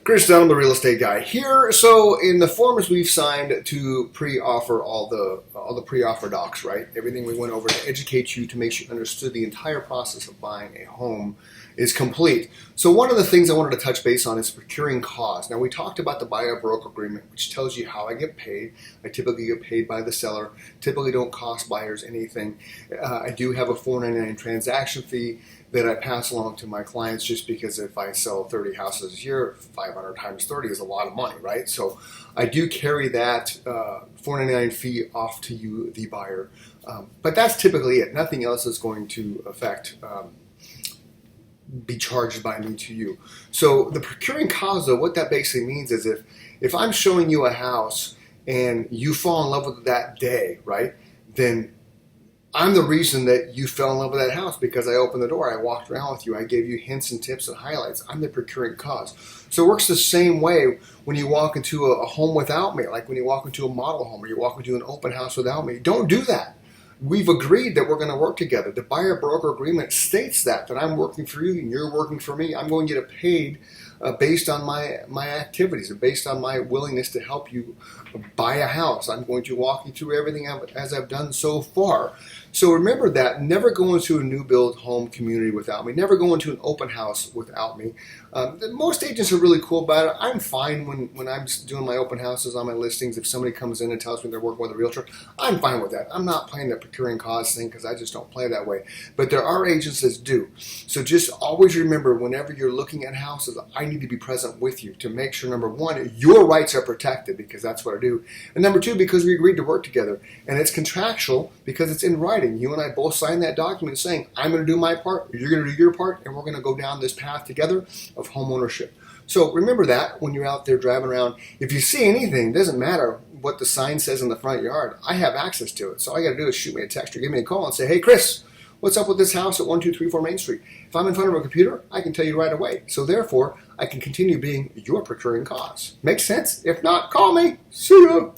Chris Dunham, the real estate guy here. So in the forms we've signed to pre-offer all the pre-offer docs, right? Everything we went over to educate you to make sure you understood the entire process of buying a home is complete. So one of the things I wanted to touch base on is procuring costs. Now we talked about the buyer broker agreement, which tells you how I get paid. I typically get paid by the seller. Typically don't cost buyers anything. I do have a $4.99 transaction fee that I pass along to my clients, just because if I sell 30 houses a year, 500 times 30 is a lot of money, right? So I do carry that $4.99 fee off to you, the buyer. But that's typically it. Nothing else is going to affect be charged by me to you. So the procuring costs, though, what that basically means is if I'm showing you a house and you fall in love with it that day, right, then I'm the reason that you fell in love with that house, because I opened the door, I walked around with you, I gave you hints and tips and highlights. I'm the procuring cause. So it works the same way when you walk into a home without me, like when you walk into a model home or you walk into an open house without me. Don't do that. We've agreed that we're going to work together. The buyer broker agreement states that I'm working for you and you're working for me. I'm going to get paid based on my activities and based on my willingness to help you buy a house. I'm going to walk you through everything as I've done so far. So remember that. Never go into a new build home community without me. Never go into an open house without me. Most agents are really cool about it. I'm fine when I'm doing my open houses on my listings. If somebody comes in and tells me they're working with a realtor, I'm fine with that. I'm not playing the procuring cause thing because I just don't play that way. But there are agents that do. So just always remember, whenever you're looking at houses, I need to be present with you to make sure, number one, your rights are protected, because that's what I do. And number two, because we agreed to work together. And it's contractual because it's in writing. You and I both signed that document saying, I'm going to do my part, you're going to do your part, and we're going to go down this path together of home ownership. So remember that when you're out there driving around. If you see anything, it doesn't matter what the sign says in the front yard. I have access to it. So all you got to do is shoot me a text or give me a call and say, hey, Chris, what's up with this house at 1234 Main Street? If I'm in front of a computer, I can tell you right away. So therefore, I can continue being your procuring cause. Make sense? If not, call me. See ya.